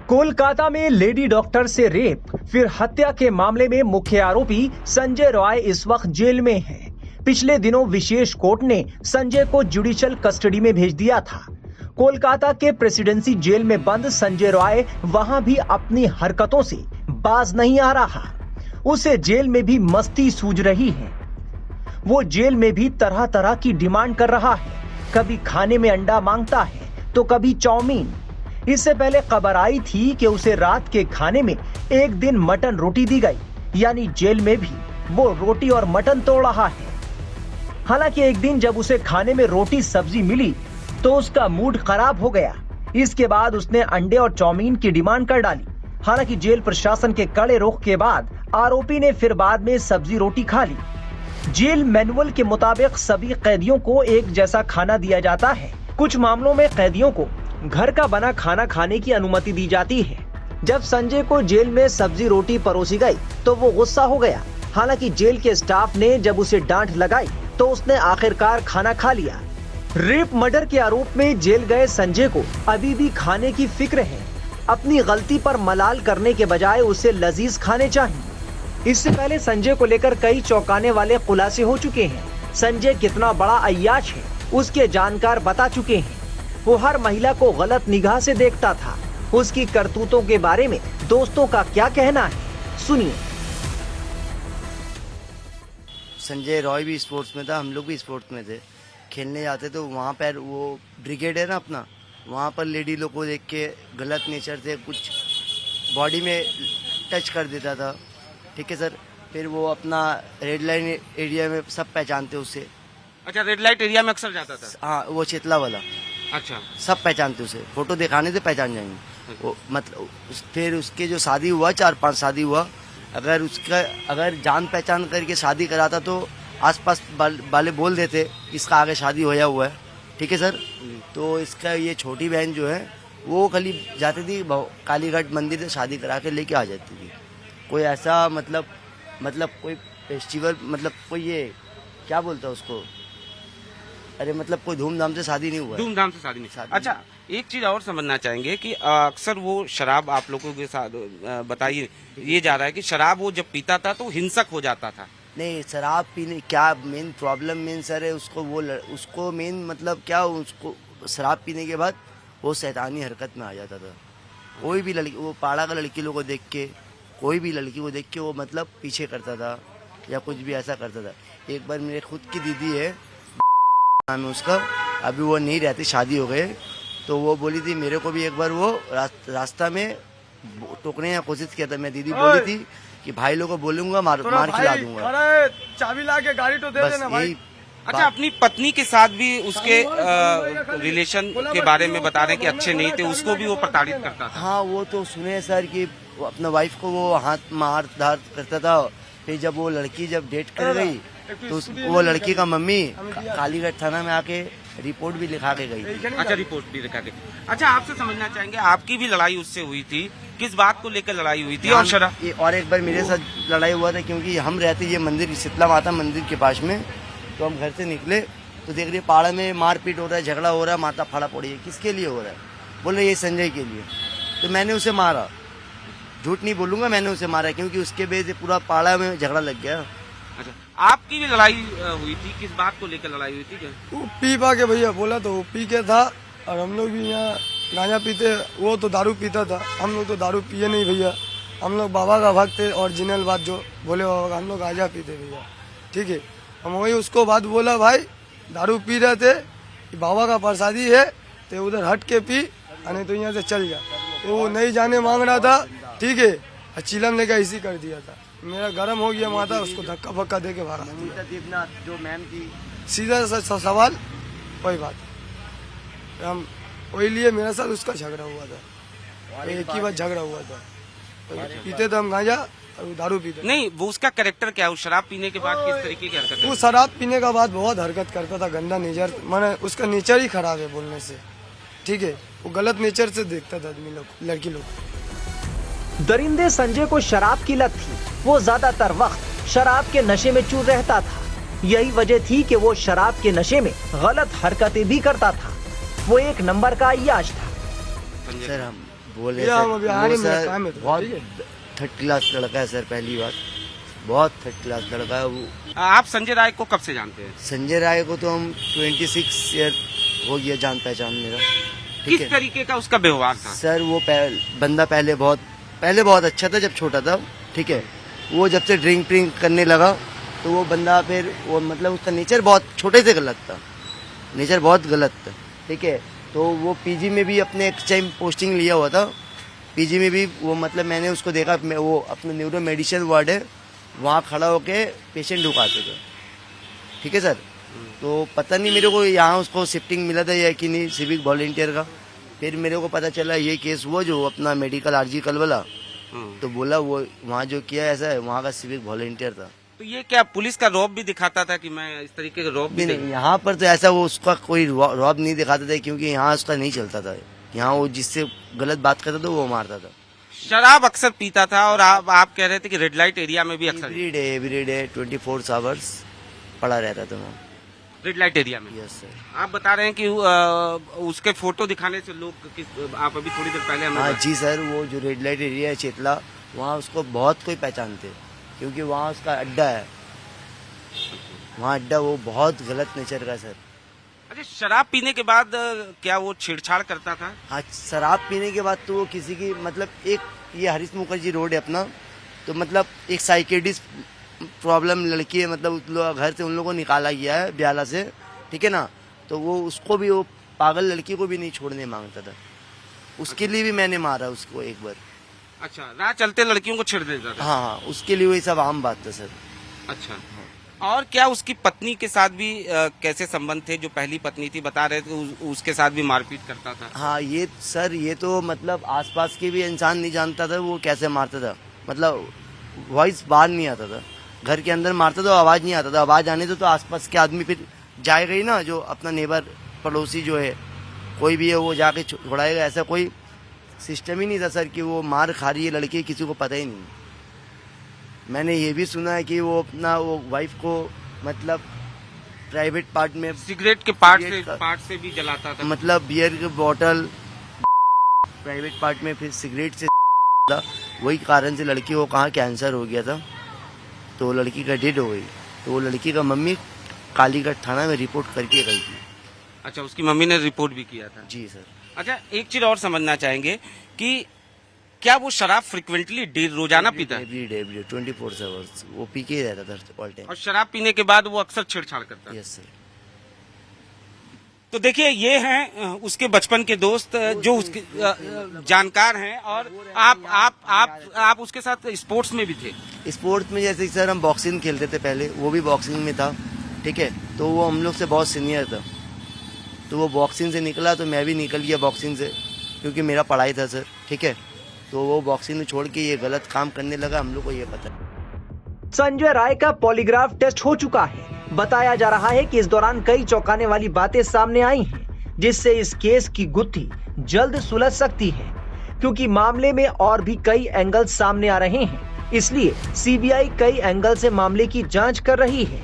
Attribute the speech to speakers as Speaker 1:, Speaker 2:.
Speaker 1: कोलकाता में lady doctor से rape फिर हत्या के मामले में मुख्य आरोपी संजय रॉय इस वक्त जेल में है। पिछले दिनों विशेष कोर्ट ने संजय को जुडिशियल कस्टडी में भेज दिया था। कोलकाता के प्रेसिडेंसी जेल में बंद संजय रॉय वहां भी अपनी हरकतों से बाज नहीं आ रहा। उसे जेल में भी मस्ती सूझ रही है। वो जेल में भी तरह तरह की डिमांड कर रहा है। कभी खाने में अंडा मांगता है तो कभी चाउमीन। इससे पहले खबर आई थी कि उसे रात के खाने में एक दिन मटन रोटी दी गई, यानी जेल में भी वो रोटी और मटन तोड़ रहा है। हालांकि एक दिन जब उसे खाने में रोटी सब्जी मिली तो उसका मूड खराब हो गया। इसके बाद उसने अंडे और चाउमीन की डिमांड कर डाली। हालांकि जेल प्रशासन के कड़े रुख के बाद आरोपी ने फिर बाद में सब्जी रोटी खा ली। जेल मैनुअल के मुताबिक सभी कैदियों को एक जैसा खाना दिया जाता है। कुछ मामलों में कैदियों को घर का बना खाना खाने की अनुमति दी जाती है। जब संजय को जेल में सब्जी रोटी परोसी गई तो वो गुस्सा हो गया। हालांकि जेल के स्टाफ ने जब उसे डांट लगाई तो उसने आखिरकार खाना खा लिया। रेप मर्डर के आरोप में जेल गए संजय को अभी भी खाने की फिक्र है। अपनी गलती पर मलाल करने के बजाय उसे लजीज खाने चाहिए। इससे पहले संजय को लेकर कई चौंकाने वाले खुलासे हो चुके हैं। संजय कितना बड़ा अय्याश है उसके जानकार बता चुके हैं। वो हर महिला को गलत निगाह से देखता था। उसकी करतूतों के बारे में दोस्तों का क्या कहना है, सुनिए।
Speaker 2: संजय रॉय भी स्पोर्ट्स में था, हम लोग भी स्पोर्ट्स में थे। खेलने जाते तो वहाँ पर वो ब्रिगेड है ना अपना, वहाँ पर लेडी लोग को देख के गलत नेचर से कुछ बॉडी में टच कर देता था। ठीक है सर। फिर वो अपना रेड लाइन एरिया में सब पहचानते उसे।
Speaker 3: अच्छा, रेड लाइट एरिया में अक्सर जाता था?
Speaker 2: हाँ, वो चेतला वाला।
Speaker 3: अच्छा।
Speaker 2: सब पहचानते उसे, फोटो दिखाने से पहचान जाएंगे वो। मतलब फिर उसके जो शादी हुआ, 4-5 शादी हुआ, अगर जान पहचान करके शादी कराता तो आसपास वाले बोल देते इसका आगे शादी होया हुआ है। ठीक है सर। तो इसका ये छोटी बहन जो है वो खाली जाती थी कालीघाट मंदिर से शादी करा के लेके आ जाती थी। कोई ऐसा मतलब कोई फेस्टिवल, मतलब कोई ये क्या बोलता है उसको, अरे मतलब कोई धूमधाम से शादी नहीं हुआ।
Speaker 3: धूमधाम से शादी नहीं। अच्छा, एक चीज और समझना चाहेंगे कि अक्सर वो शराब आप लोगों के साथ बताइए, ये जा रहा है कि शराब वो जब पीता था तो हिंसक हो जाता था।
Speaker 2: नहीं, शराब पीने क्या मेन प्रॉब्लम मेन सर है उसको मेन मतलब क्या, उसको शराब पीने के बाद वो शैतानी हरकत में आ जाता था। कोई भी लड़की, वो पाड़ा का लड़की लोग को देख के, कोई भी लड़की को देख के वो मतलब पीछे करता था या कुछ भी ऐसा करता था। एक बार मेरे खुद की दीदी है, नाम है उसका, अभी वो नहीं रहती, शादी हो गए, तो वो बोली थी मेरे को भी एक बार वो रास्ता में टोकने की कोशिश किया था। मैं दीदी बोली थी कि भाई लोग को बोलूंगा मार खिला दूंगा।
Speaker 4: अरे चाबी ला के गाड़ी तो दे देना भाई।
Speaker 3: अच्छा, अपनी पत्नी के साथ भी उसके रिलेशन के बारे में बता रहे हैं कि अच्छे नहीं थे, उसको भी वो प्रताड़ित करता था।
Speaker 2: हाँ, वो तो सुने सर कि अपना वाइफ को वो हाथ मार धार करता था। फिर जब वो लड़की जब डेट कर गई तो वो लड़की का मम्मी कालीघाट थाना में आके रिपोर्ट भी लिखा के गई।
Speaker 3: अच्छा, रिपोर्ट भी लिखा के। अच्छा, आपसे समझना चाहेंगे, आपकी भी लड़ाई उससे हुई थी, किस बात को लेकर लड़ाई हुई थी?
Speaker 2: और एक बार मेरे साथ लड़ाई हुआ था, क्योंकि हम रहते ये मंदिर शीतला माता मंदिर के पास में, तो हम घर से निकले तो देख रहे पाड़ा में मारपीट हो रहा है, झगड़ा हो रहा है, माता फाड़ा पड़ी है। किसके लिए हो रहा है? बोले ये संजय के लिए। तो मैंने उसे मारा, झूठ नहीं बोलूंगा, मैंने उसे मारा, क्योंकि उसके बेस से पूरा पाड़ा में झगड़ा लग गया।
Speaker 3: अच्छा, आपकी भी लड़ाई हुई थी, किस बात को लेकर लड़ाई हुई थी?
Speaker 4: वो पी पा के भैया बोला तो वो पी के था, और हम लोग भी यहाँ गांजा पीते, वो तो दारू पीता था, हम लोग तो दारू पिए नहीं भैया। हम लोग बाबा का भक्त थे, ओरिजिनल बात जो बोले बाबा का, हम लोग गांजा पीते भैया। ठीक है, हम वही उसको बात बोला, भाई दारू पी रहे थे, बाबा का प्रसादी है तो उधर हट के पी, नहीं तो यहाँ से चल जा। तो वो नहीं जाने मांग रहा था। ठीक है, चिलम लेकर इसी कर दिया था। मेरा गर्म हो गया माथा, उसको धक्का फक्का दे के भागा दिया।
Speaker 2: जो मैम थी,
Speaker 4: सीधा सा सवाल वही बात, हम वही लिए मेरे साथ उसका झगड़ा हुआ था। एक ही बार झगड़ा हुआ था, पीते थे हम गांजा और दारू पीते।
Speaker 3: नहीं, वो उसका कैरेक्टर क्या है? शराब पीने के बाद किस तरीके की हरकत?
Speaker 4: वो शराब पीने का बाद बहुत हरकत करता था, गंदा नेचर, माने उसका नेचर ही खराब है बोलने से। ठीक है, वो गलत नेचर से देखता था आदमी लोग, लड़की लोग।
Speaker 1: दरिंदे संजय को शराब की लत थी। वो ज्यादातर वक्त शराब के नशे में चूर रहता था। यही वजह थी कि वो शराब के नशे में गलत हरकतें भी करता था। वो एक नंबर का अय्याश था।
Speaker 2: सर हम बोले
Speaker 4: भैया,
Speaker 2: सर,
Speaker 4: हम अभी आ रहे
Speaker 2: वो
Speaker 4: हैं, मेरा
Speaker 2: सर
Speaker 4: काम है तो
Speaker 2: बहुत
Speaker 4: बताइए।
Speaker 2: 3rd क्लास लड़का है सर, पहली बात बहुत 3rd क्लास लड़का है वो।
Speaker 3: आप संजय राय को कब से जानते हैं?
Speaker 2: संजय राय को तो हम 26 ईयर हो गया जान पहचान मेरा, ठीक
Speaker 3: किस
Speaker 2: है
Speaker 3: तरीके का उसका व्यवहार था?
Speaker 2: सर। वो बंदा पहले बहुत अच्छा था जब छोटा था, ठीक है। वो जब से ड्रिंक करने लगा तो वो बंदा फिर वो मतलब उसका नेचर बहुत छोटे से गलत था, नेचर बहुत गलत था, ठीक है। तो वो पीजी में भी अपने एक टाइम पोस्टिंग लिया हुआ था, पीजी में भी वो मतलब मैंने उसको देखा, वो अपना न्यूरो मेडिसिन वार्ड है वहाँ खड़ा होके पेशेंट ढुकाते थे, ठीक है सर। तो पता नहीं मेरे को यहाँ उसको शिफ्टिंग मिला था या कि नहीं, सिविक वॉलंटियर का। फिर मेरे को पता चला ये केस हुआ जो अपना मेडिकल आरजी कल वाला, तो बोला वो वहाँ जो किया ऐसा है वहाँ का सिविक वॉलंटियर था।
Speaker 3: तो ये क्या पुलिस का रौब भी दिखाता था कि मैं इस तरीके का रौब भी
Speaker 2: नहीं, यहाँ पर तो ऐसा वो उसका कोई रौब नहीं दिखाता था, क्योंकि यहाँ उसका नहीं चलता था। यहाँ वो जिससे गलत बात करता था वो मारता था।
Speaker 3: शराब अक्सर पीता था और आप कह रहे थे कि रेड लाइट एरिया में भी अक्सर
Speaker 2: एवरी डे 24 आवर्स पड़ा रहता था वहाँ।
Speaker 3: रेड लाइट एरिया में।
Speaker 2: Yes sir.
Speaker 3: आप बता रहे हैं कि उसके फोटो दिखाने से लोग आप अभी थोड़ी देर पहले हमें
Speaker 2: हाँ जी सर, वो जो रेड लाइट एरिया है चेतला, वहाँ उसको बहुत कोई पहचानते, क्योंकि वहाँ उसका अड्डा है, वहाँ अड्डा वो बहुत गलत नेचर का सर।
Speaker 3: अच्छा, शराब पीने के बाद क्या वो छेड़छाड़ करता था?
Speaker 2: हाँ, शराब पीने के बाद तो वो किसी की मतलब एक ये हरीश मुखर्जी रोड है अपना, तो मतलब एक साइकेडिस्ट प्रॉब्लम लड़की है, मतलब घर से उन लोगों को निकाला गया है ब्याला से, ठीक है ना। तो वो उसको भी वो पागल लड़की को भी नहीं छोड़ने मांगता था, उसके लिए भी मैंने मारा उसको एक बार।
Speaker 3: अच्छा, राह चलते लड़कियों को छेड़ देता था?
Speaker 2: हाँ हाँ, उसके लिए वही सब आम बात था सर।
Speaker 3: अच्छा, और क्या उसकी पत्नी के साथ भी कैसे संबंध थे? जो पहली पत्नी थी बता रहे थे उसके साथ भी मारपीट करता था?
Speaker 2: हाँ ये सर, ये तो मतलब आसपास के भी इंसान नहीं जानता था वो कैसे मारता था, मतलब वॉइस बाहर नहीं आता था, घर के अंदर मारता था, आवाज नहीं आता था। आवाज आने तो आसपास के आदमी फिर जाएगा ही ना, जो अपना नेबर पड़ोसी जो है कोई भी है वो जाके छुड़ाएगा। ऐसा कोई सिस्टम ही नहीं था सर कि वो मार खा रही है लड़की, किसी को पता ही नहीं। मैंने ये भी सुना है कि वो अपना वो वाइफ को मतलब प्राइवेट पार्ट में
Speaker 3: सिगरेट के पार्ट से भी जलाता था?
Speaker 2: मतलब बियर की बोतल प्राइवेट पार्ट में, फिर सिगरेट से था। वही कारण से लड़की को कहाँ कैंसर हो गया था, तो लड़की का डेड हो गई। तो वो लड़की का मम्मी कालीगढ़ थाना में रिपोर्ट करके गई थी।
Speaker 3: अच्छा, उसकी मम्मी ने रिपोर्ट भी किया था?
Speaker 2: जी सर।
Speaker 3: अच्छा, एक चीज और समझना चाहेंगे कि क्या वो शराब फ्रिक्वेंटली रोजाना पीता है?
Speaker 2: एवरीडे 24 आवर्स वो पी के ही रहता था ऑल टाइम।
Speaker 3: और शराब पीने के बाद वो अक्सर छेड़छाड़ करता है?
Speaker 2: Yes sir.
Speaker 3: तो देखिए, ये हैं उसके बचपन के दोस्त जो उसके जानकार हैं, और आप उसके साथ स्पोर्ट्स में भी थे?
Speaker 2: स्पोर्ट्स में जैसे सर हम बॉक्सिंग खेलते थे पहले, वो भी बॉक्सिंग में था, ठीक है। तो वो हम लोग से बहुत सीनियर था, तो वो बॉक्सिंग से निकला तो मैं भी निकल गया बॉक्सिंग से, क्योंकि मेरा पढ़ाई था सर, ठीक है। तो वो बॉक्सिंग में छोड़ के ये गलत काम करने लगा, हम लोग को ये पता।
Speaker 1: संजय राय का पॉलीग्राफ टेस्ट हो चुका है। बताया जा रहा है कि इस दौरान कई चौंकाने वाली बातें सामने आई हैं, जिससे इस केस की गुत्थी जल्द सुलझ सकती है, क्योंकि मामले में और भी कई एंगल सामने आ रहे हैं। इसलिए सीबीआई कई एंगल से मामले की जांच कर रही है।